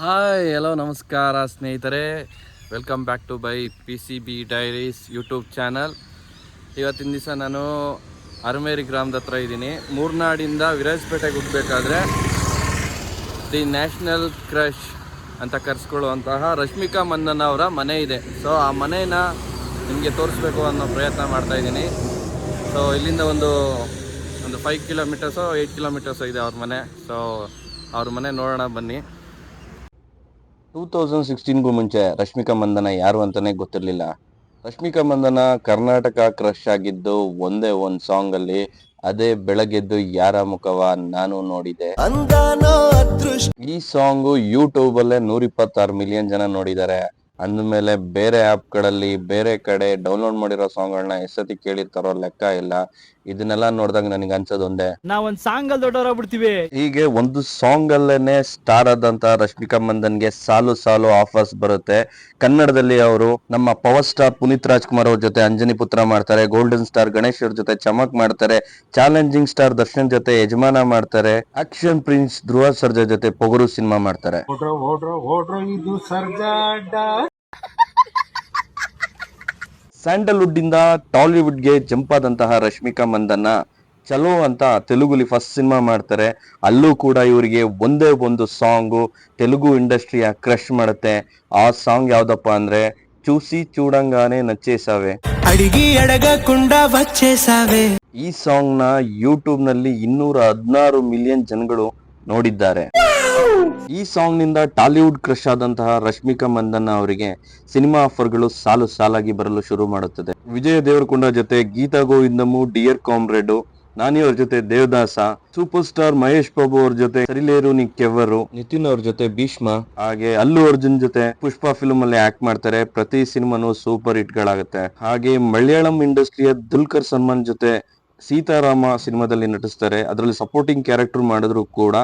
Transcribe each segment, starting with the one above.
Hi hello ನಮಸ್ಕಾರ ಸ್ನೇಹಿತರೆ, welcome back to by P C B diaries YouTube channel. ಇವತ್ತಿನ ದಿವಸ ನಾನು ಅರಮೇರಿ ಗ್ರಾಮದ ಹತ್ರ ಇದ್ದೀನಿ. ಮೂರ್ನಾಡಿಂದ ವಿರಾಜಪೇಟೆಗೆ ಹೋಗಬೇಕಾದ್ರೆ ದಿ ನ್ಯಾಷನಲ್ ಕ್ರಶ್ ಅಂತ ಕರೆಸ್ಕೊಳ್ಳುವಂತಹ ರಶ್ಮಿಕಾ ಮಂದಣ್ಣ ಅವರ ಮನೆ ಇದೆ. ಸೊ ಆ ಮನೇನ ನಿಮಗೆ ತೋರಿಸ್ಬೇಕು ಅನ್ನೋ ಪ್ರಯತ್ನ ಮಾಡ್ತಾಯಿದ್ದೀನಿ. ಸೊ ಇಲ್ಲಿಂದ ಒಂದು 5 ಕಿಲೋಮೀಟರ್ಸೋ 8 ಕಿಲೋಮೀಟರ್ಸೋ ಇದೆ ಅವ್ರ ಮನೆ. ಸೊ ಅವ್ರ ಮನೆ ನೋಡೋಣ ಬನ್ನಿ. 2016ಗೂ ಮುಂಚೆ ರಶ್ಮಿಕಾ ಮಂದಣ್ಣ ಯಾರು ಅಂತಾನೆ ಗೊತ್ತಿರಲಿಲ್ಲ. ರಶ್ಮಿಕಾ ಮಂದಣ್ಣ ಕರ್ನಾಟಕ ಕ್ರಶ್ ಆಗಿದ್ದು ಒಂದೇ ಒಂದು ಸಾಂಗ್ ಅಲ್ಲಿ. ಅದೇ ಬೆಳಗೆದ್ದು ಯಾರ ಮುಖವ ನಾನು ನೋಡಿದೆ. ಈ ಸಾಂಗು ಯೂಟ್ಯೂಬ್ ಅಲ್ಲೇ 126 ಮಿಲಿಯನ್ ಜನ ನೋಡಿದ್ದಾರೆ. ಅಂದಮೇಲೆ ಬೇರೆ ಆ್ಯಪ್ಗಳಲ್ಲಿ ಬೇರೆ ಕಡೆ ಡೌನ್ಲೋಡ್ ಮಾಡಿರೋ ಸಾಂಗ್ಗಳನ್ನ ಎಷ್ಟೊತ್ತಿ ಕೇಳಿರ್ತಾರೋ ಲೆಕ್ಕ ಇಲ್ಲ. ಇದನ್ನೆಲ್ಲ ನೋಡಿದಾಗ ನನಗೆ ಅನ್ಸೋದು ಒಂದೇ, ನಾವೊಂದ್ ಸಾಂಗ್ ಅಲ್ಲಿ ದೊಡ್ಡವರಾಗ್ಬಿಡ್ತೀವಿ. ಹೀಗೆ ಒಂದು ಸಾಂಗ್ ಅಲ್ಲೇನೆ ಸ್ಟಾರ್ ಆದಂತ ರಶ್ಮಿಕಾ ಮಂದನ್ಗೆ ಸಾಲು ಸಾಲು ಆಫರ್ಸ್ ಬರುತ್ತೆ. ಕನ್ನಡದಲ್ಲಿ ಅವರು ನಮ್ಮ ಪವರ್ ಸ್ಟಾರ್ ಪುನೀತ್ ರಾಜ್ಕುಮಾರ್ ಅವ್ರ ಜೊತೆ ಅಂಜನಿ ಪುತ್ರ ಮಾಡ್ತಾರೆ, ಗೋಲ್ಡನ್ ಸ್ಟಾರ್ ಗಣೇಶ್ ಅವ್ರ ಜೊತೆ ಚಮಕ್ ಮಾಡ್ತಾರೆ, ಚಾಲೆಂಜಿಂಗ್ ಸ್ಟಾರ್ ದರ್ಶನ್ ಜೊತೆ ಯಜಮಾನ ಮಾಡ್ತಾರೆ, ಆಕ್ಷನ್ ಪ್ರಿನ್ಸ್ ಧ್ರುವ ಸರ್ಜಾ ಜೊತೆ ಪೊಗರು ಸಿನಿಮಾ ಮಾಡ್ತಾರೆ. ಸ್ಯಾಂಡಲ್ವುಡ್ ಇಂದ ಟಾಲಿವುಡ್ಗೆ ಜಂಪ್ ಆದಂತಹ ರಶ್ಮಿಕಾ ಮಂದಣ್ಣ ಚಲೋ ಅಂತ ತೆಲುಗುಲಿ ಫಸ್ಟ್ ಸಿನಿಮಾ ಮಾಡ್ತಾರೆ. ಅಲ್ಲೂ ಕೂಡ ಇವರಿಗೆ ಒಂದೇ ಒಂದು ಸಾಂಗು ತೆಲುಗು ಇಂಡಸ್ಟ್ರಿಯ ಕ್ರಶ್ ಮಾಡುತ್ತೆ. ಆ ಸಾಂಗ್ ಯಾವ್ದಪ್ಪ ಅಂದ್ರೆ చూసి చూడంగానే నచ్చేసావే. అడిగి అడగకుండా వచ్చేసావే. ಈ ಸಾಂಗ್ ನ ಯೂಟ್ಯೂಬ್ ನಲ್ಲಿ 216 ಮಿಲಿಯನ್ ಜನಗಳು ನೋಡಿದ್ದಾರೆ. ಈ ಸಾಂಗ್ ನಿಂದ ಟಾಲಿವುಡ್ ಕ್ರಶ್ ಆದಂತಹ ರಶ್ಮಿಕಾ ಮಂದಣ್ಣ ಅವರಿಗೆ ಸಿನಿಮಾ ಆಫರ್ಗಳು ಸಾಲು ಸಾಲಾಗಿ ಬರಲು ಶುರು ಮಾಡುತ್ತದೆ. ವಿಜಯ ದೇವರಕೊಂಡ ಜೊತೆ ಗೀತಾ ಗೋವಿಂದಮು ಡಿಯರ್ ಕಾಮ್ರೇಡ್, ನಾನಿ ಅವ್ರ ಜೊತೆ ದೇವದಾಸ, ಸೂಪರ್ ಸ್ಟಾರ್ ಮಹೇಶ್ ಬಾಬು ಅವ್ರ ಜೊತೆ ಸರಿಲೇರು ನಿಕ್ಕೆವರು, ನಿತಿನ್ ಅವ್ರ ಜೊತೆ ಭೀಷ್ಮ, ಹಾಗೆ ಅಲ್ಲು ಅರ್ಜುನ್ ಜೊತೆ ಪುಷ್ಪ ಫಿಲ್ಮ್ ಅಲ್ಲಿ ಆಕ್ಟ್ ಮಾಡ್ತಾರೆ. ಪ್ರತಿ ಸಿನಿಮಾನು ಸೂಪರ್ ಹಿಟ್ ಗಳಾಗುತ್ತೆ. ಹಾಗೆ ಮಲಯಾಳಂ ಇಂಡಸ್ಟ್ರಿಯ ದುಲ್ಕರ್ ಸಲ್ಮಾನ್ ಜೊತೆ ಸೀತಾರಾಮ ಸಿನಿಮಾದಲ್ಲಿ ನಟಿಸ್ತಾರೆ. ಅದರಲ್ಲಿ ಸಪೋರ್ಟಿಂಗ್ ಕ್ಯಾರೆಕ್ಟರ್ ಮಾಡಿದ್ರು ಕೂಡ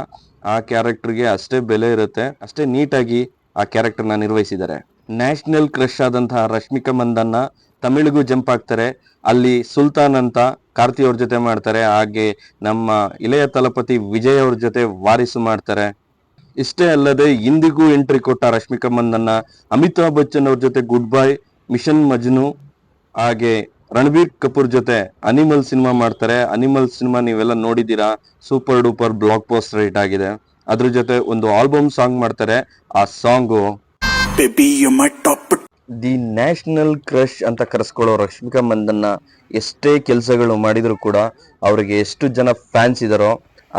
ಆ ಕ್ಯಾರೆಕ್ಟರ್ಗೆ ಅಷ್ಟೇ ಬೆಲೆ ಇರುತ್ತೆ, ಅಷ್ಟೇ ನೀಟಾಗಿ ಆ ಕ್ಯಾರೆಕ್ಟರ್ನ ನಿರ್ವಹಿಸಿದ್ದಾರೆ. ನ್ಯಾಷನಲ್ ಕ್ರಶ್ ಆದಂತಹ ರಶ್ಮಿಕಾ ಮಂದಣ್ಣ ತಮಿಳಿಗೂ ಜಂಪ್ ಆಗ್ತಾರೆ. ಅಲ್ಲಿ ಸುಲ್ತಾನ್ ಅಂತ ಕಾರ್ತಿ ಅವ್ರ ಜೊತೆ ಮಾಡ್ತಾರೆ. ಹಾಗೆ ನಮ್ಮ ಇಳೆಯ ತಲಪತಿ ವಿಜಯ್ ಅವ್ರ ಜೊತೆ ವಾರಿಸು ಮಾಡ್ತಾರೆ. ಇಷ್ಟೇ ಅಲ್ಲದೆ ಹಿಂದಿಗೂ ಎಂಟ್ರಿ ಕೊಟ್ಟ ರಶ್ಮಿಕಾ ಮಂದಣ್ಣ ಅಮಿತಾಬ್ ಬಚ್ಚನ್ ಅವ್ರ ಜೊತೆ ಗುಡ್ ಬೈ, ಮಿಷನ್ ಮಜ್ನು, ಹಾಗೆ ರಣಬೀರ್ ಕಪೂರ್ ಜೊತೆ ಅನಿಮಲ್ ಸಿನಿಮಾ ಮಾಡ್ತಾರೆ. ಅನಿಮಲ್ ಸಿನಿಮಾ ನೀವೆಲ್ಲ ನೋಡಿದ್ದೀರಾ, super duper blockbuster hit ಆಗಿದೆ. ಅದ್ರ ಜೊತೆ ಒಂದು ಆಲ್ಬಮ್ ಸಾಂಗ್ ಮಾಡ್ತಾರೆ. ಆ ಸಾಂಗು ದಿ ನ್ಯಾಷನಲ್ ಕ್ರಶ್ ಅಂತ ಕರೆಸ್ಕೊಳ್ಳೋ ರಶ್ಮಿಕಾ ಮಂದಣ್ಣ ಎಷ್ಟೇ ಕೆಲಸಗಳು ಮಾಡಿದ್ರು ಕೂಡ ಅವರಿಗೆ ಎಷ್ಟು ಜನ ಫ್ಯಾನ್ಸ್ ಇದಾರೋ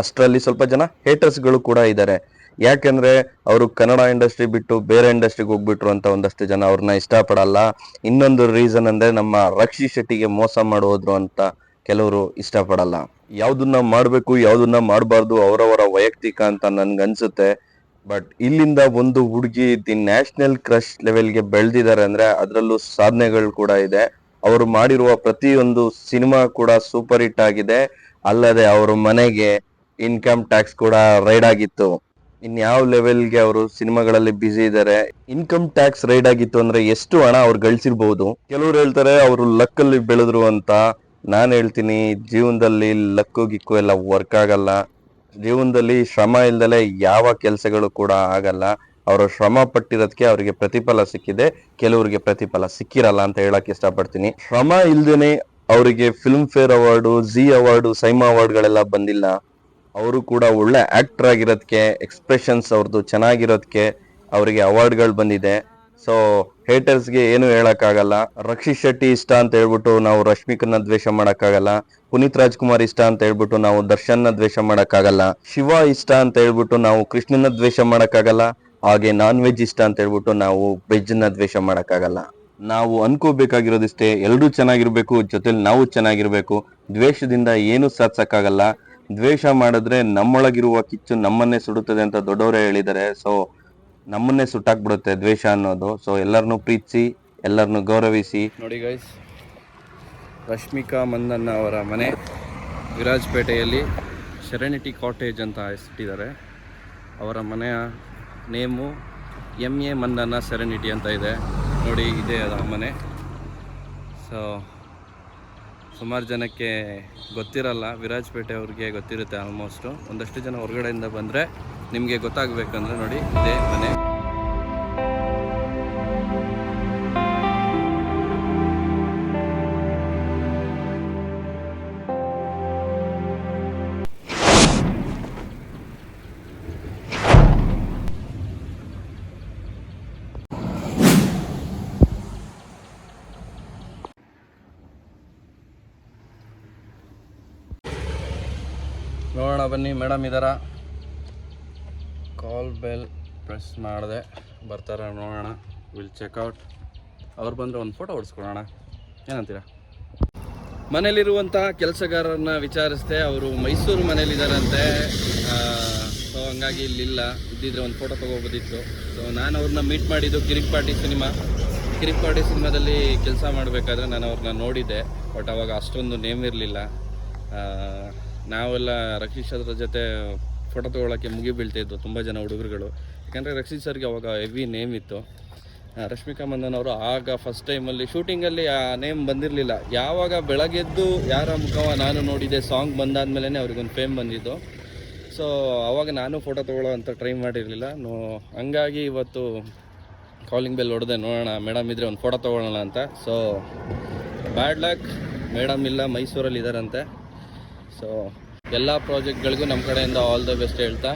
ಅಷ್ಟರಲ್ಲಿ ಸ್ವಲ್ಪ ಜನ ಹೇಟರ್ಸ್ಗಳು ಕೂಡ ಇದ್ದಾರೆ. ಯಾಕೆಂದ್ರೆ ಅವರು ಕನ್ನಡ ಇಂಡಸ್ಟ್ರಿ ಬಿಟ್ಟು ಬೇರೆ ಇಂಡಸ್ಟ್ರಿಗೆ ಹೋಗ್ಬಿಟ್ರು ಅಂತ ಒಂದಷ್ಟು ಜನ ಅವ್ರನ್ನ ಇಷ್ಟಪಡಲ್ಲ. ಇನ್ನೊಂದು ರೀಸನ್ ಅಂದ್ರೆ ನಮ್ಮ ರಕ್ಷಿ ಶೆಟ್ಟಿಗೆ ಮೋಸ ಮಾಡೋದ್ರು ಅಂತ ಕೆಲವರು ಇಷ್ಟಪಡಲ್ಲ. ಯಾವ್ದನ್ನ ಮಾಡ್ಬೇಕು ಯಾವ್ದನ್ನ ಮಾಡಬಾರ್ದು ಅವರವರ ವೈಯಕ್ತಿಕ ಅಂತ ನನ್ಗನ್ಸುತ್ತೆ. ಬಟ್ ಇಲ್ಲಿಂದ ಒಂದು ಹುಡುಗಿ ದಿ ನ್ಯಾಷನಲ್ ಕ್ರಶ್ ಲೆವೆಲ್ಗೆ ಬೆಳೆದಿದ್ದಾರೆ ಅಂದ್ರೆ ಅದರಲ್ಲೂ ಸಾಧನೆಗಳು ಕೂಡ ಇದೆ. ಅವರು ಮಾಡಿರುವ ಪ್ರತಿಯೊಂದು ಸಿನಿಮಾ ಕೂಡ ಸೂಪರ್ ಹಿಟ್ ಆಗಿದೆ. ಅಲ್ಲದೆ ಅವ್ರ ಮನೆಗೆ ಇನ್ಕಮ್ ಟ್ಯಾಕ್ಸ್ ಕೂಡ ರೈಡ್ ಆಗಿತ್ತು. ಇನ್ಯಾವ ಲೆವೆಲ್ಗೆ ಅವರು ಸಿನಿಮಾಗಳಲ್ಲಿ ಬ್ಯುಸಿ ಇದ್ದಾರೆ. ಇನ್ಕಮ್ ಟ್ಯಾಕ್ಸ್ ರೈಡ್ ಆಗಿತ್ತು ಅಂದ್ರೆ ಎಷ್ಟು ಹಣ ಅವ್ರು ಗಳಿಸಿರ್ಬಹುದು. ಕೆಲವ್ರು ಹೇಳ್ತಾರೆ ಅವರು ಲಕ್ ಅಲ್ಲಿ ಬೆಳೆದ್ರು ಅಂತ. ನಾನ್ ಹೇಳ್ತೀನಿ ಜೀವನದಲ್ಲಿ ಲಕ್ಕು ಗಿಕ್ಕು ಎಲ್ಲ ವರ್ಕ್ ಆಗಲ್ಲ. ಜೀವನದಲ್ಲಿ ಶ್ರಮ ಇಲ್ದಲೆ ಯಾವ ಕೆಲಸಗಳು ಕೂಡ ಆಗಲ್ಲ. ಅವರು ಶ್ರಮ ಪಟ್ಟಿರೋದಕ್ಕೆ ಅವರಿಗೆ ಪ್ರತಿಫಲ ಸಿಕ್ಕಿದೆ, ಕೆಲವರಿಗೆ ಪ್ರತಿಫಲ ಸಿಕ್ಕಿರಲ್ಲ ಅಂತ ಹೇಳಕ್ ಇಷ್ಟಪಡ್ತೀನಿ. ಶ್ರಮ ಇಲ್ದೇನೆ ಅವರಿಗೆ Filmfare award, Zee award, SIIMA ಅವಾರ್ಡ್ಗಳೆಲ್ಲ ಬಂದಿಲ್ಲ. ಅವರು ಕೂಡ ಒಳ್ಳೆ ಆಕ್ಟರ್ ಆಗಿರೋದಕ್ಕೆ, ಎಕ್ಸ್ಪ್ರೆಷನ್ಸ್ ಅವ್ರದ್ದು ಚೆನ್ನಾಗಿರೋದಕ್ಕೆ ಅವರಿಗೆ ಅವಾರ್ಡ್ಗಳು ಬಂದಿದೆ. ಸೊ ಹೇಟರ್ಸ್ಗೆ ಏನು ಹೇಳಕ್ಕಾಗಲ್ಲ. ರಕ್ಷಿತ್ ಶೆಟ್ಟಿ ಇಷ್ಟ ಅಂತ ಹೇಳ್ಬಿಟ್ಟು ನಾವು ರಶ್ಮಿಕನ್ನ ದ್ವೇಷ ಮಾಡಕ್ಕಾಗಲ್ಲ. ಪುನೀತ್ ರಾಜ್ಕುಮಾರ್ ಇಷ್ಟ ಅಂತ ಹೇಳ್ಬಿಟ್ಟು ನಾವು ದರ್ಶನ್ನ ದ್ವೇಷ ಮಾಡಕ್ಕಾಗಲ್ಲ. ಶಿವ ಇಷ್ಟ ಅಂತ ಹೇಳ್ಬಿಟ್ಟು ನಾವು ಕೃಷ್ಣನ ದ್ವೇಷ ಮಾಡಕ್ಕಾಗಲ್ಲ. ಹಾಗೆ ನಾನ್ ವೆಜ್ ಇಷ್ಟ ಅಂತ ಹೇಳ್ಬಿಟ್ಟು ನಾವು ವೆಜ್ ನ ದ್ವೇಷ ಮಾಡಕ್ಕಾಗಲ್ಲ. ನಾವು ಅನ್ಕೋಬೇಕಾಗಿರೋದಿಷ್ಟೇ, ಎಲ್ರೂ ಚೆನ್ನಾಗಿರ್ಬೇಕು, ಜೊತೆಲಿ ನಾವು ಚೆನ್ನಾಗಿರ್ಬೇಕು. ದ್ವೇಷದಿಂದ ಏನು ಸಾಧಿಸಕ್ಕಾಗಲ್ಲ. ದ್ವೇಷ ಮಾಡಿದ್ರೆ ನಮ್ಮೊಳಗಿರುವ ಕಿಚ್ಚು ನಮ್ಮನ್ನೇ ಸುಡುತ್ತದೆ ಅಂತ ದೊಡ್ಡವರೇ ಹೇಳಿದ್ದಾರೆ. ಸೊ ನಮ್ಮನ್ನೇ ಸುಟ್ಟಾಕ್ಬಿಡುತ್ತೆ ದ್ವೇಷ ಅನ್ನೋದು. ಸೊ ಎಲ್ಲರನ್ನೂ ಪ್ರೀತಿಸಿ, ಎಲ್ಲರನ್ನೂ ಗೌರವಿಸಿ. ನೋಡಿ ಗೈಸ್, ರಶ್ಮಿಕಾ ಮಂದಣ್ಣ ಅವರ ಮನೆ ವಿರಾಜಪೇಟೆಯಲ್ಲಿ ಸೆರೆನಿಟಿ ಕಾಟೇಜ್ ಅಂತ ಹೆಸರಿಟ್ಟಿದ್ದಾರೆ. ಅವರ ಮನೆಯ ನೇಮು MA ಮಂದಣ್ಣ ಸೆರೆನಿಟಿ ಅಂತ ಇದೆ. ನೋಡಿ, ಇದೇ ಅದ ಮನೆ. ಸೊ ಸುಮಾರು ಜನಕ್ಕೆ ಗೊತ್ತಿರಲ್ಲ, ವಿರಾಜಪೇಟೆ ಅವ್ರಿಗೆ ಗೊತ್ತಿರುತ್ತೆ ಆಲ್ಮೋಸ್ಟು. ಒಂದಷ್ಟು ಜನ ಹೊರಗಡೆಯಿಂದ ಬಂದರೆ ನಿಮಗೆ ಗೊತ್ತಾಗಬೇಕಂದ್ರೆ ನೋಡಿ, ಇದೇ ಮನೆ. ನೋಡೋಣ ಬನ್ನಿ, ಮೇಡಮ್ ಇದ್ದಾರ. ಕಾಲ್ ಬೆಲ್ ಪ್ರೆಸ್ ಮಾಡಿದೆ, ಬರ್ತಾರ ನೋಡೋಣ. Will check out. ಅವ್ರು ಬಂದರೆ ಒಂದು ಫೋಟೋ ಹೊಡ್ಸ್ಕೊಳೋಣ, ಏನಂತೀರ? ಮನೇಲಿರುವಂಥ ಕೆಲಸಗಾರರನ್ನ ವಿಚಾರಿಸ್ದೆ, ಅವರು ಮೈಸೂರು ಮನೇಲಿದ್ದಾರಂತೆ. ಸೊ ಹಂಗಾಗಿ ಇಲ್ಲಿಲ್ಲ, ಇದ್ದಿದ್ರೆ ಒಂದು ಫೋಟೋ ತೊಗೋಬೋದಿತ್ತು. ಸೊ ನಾನು ಅವ್ರನ್ನ ಮೀಟ್ ಮಾಡಿದ್ದು ಕಿರಿಕ್ ಪಾರ್ಟಿ ಸಿನಿಮಾದಲ್ಲಿ ಕೆಲಸ ಮಾಡಬೇಕಾದ್ರೆ ನಾನು ಅವ್ರನ್ನ ನೋಡಿದ್ದೆ. ಬಟ್ ಅವಾಗ ಅಷ್ಟೊಂದು ನೇಮ್ ಇರಲಿಲ್ಲ. ನಾವೆಲ್ಲ ರಕ್ಷಿತ್ ಅದ್ರ ಜೊತೆ ಫೋಟೋ ತೊಗೊಳಕ್ಕೆ ಮುಗಿ ಬೀಳ್ತಾಯಿದ್ದು ತುಂಬ ಜನ ಹುಡುಗರುಗಳು. ಯಾಕಂದರೆ ರಕ್ಷಿತ್ ಸರ್ಗೆ ಅವಾಗ ಹೆವಿ ನೇಮ್ ಇತ್ತು. ರಶ್ಮಿಕಾ ಮಂದನ್ ಅವರು ಆಗ ಫಸ್ಟ್ ಟೈಮಲ್ಲಿ ಶೂಟಿಂಗಲ್ಲಿ ಆ ನೇಮ್ ಬಂದಿರಲಿಲ್ಲ. ಯಾವಾಗ ಬೆಳಗ್ಗೆದ್ದು ಯಾರ ಮುಖವ ನಾನು ನೋಡಿದೆ ಸಾಂಗ್ ಬಂದಾದಮೇಲೆ ಅವ್ರಿಗೊಂದು ಫೇಮ್ ಬಂದಿದ್ದು. ಸೊ ಆವಾಗ ನಾನು ಫೋಟೋ ತೊಗೊಳ್ಳೋ ಅಂತ ಟ್ರೈ ಮಾಡಿರಲಿಲ್ಲ. ಹಂಗಾಗಿ ಇವತ್ತು ಕಾಲಿಂಗ್ ಬೆಲ್ ಹೊಡೆದೆ, ನೋಡೋಣ ಮೇಡಮ್ ಇದ್ದರೆ ಒಂದು ಫೋಟೋ ತೊಗೊಳ್ಳೋಣ ಅಂತ. ಸೊ ಬ್ಯಾಡ್ ಲಕ್, ಮೇಡಮ್ ಇಲ್ಲ, ಮೈಸೂರಲ್ಲಿ ಇದ್ದಾರಂತೆ. ಸೊ ಎಲ್ಲ ಪ್ರಾಜೆಕ್ಟ್ಗಳಿಗೂ ನಮ್ಮ ಕಡೆಯಿಂದ ಆಲ್ ದ ಬೆಸ್ಟ್ ಹೇಳ್ತಾ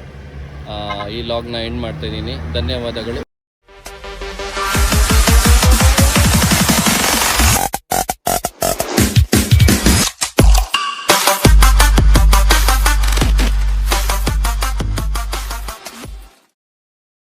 ಈ ಲಾಗ್ನ ಎಂಡ್ ಮಾಡ್ತಾಯಿದ್ದೀನಿ. ಧನ್ಯವಾದಗಳು.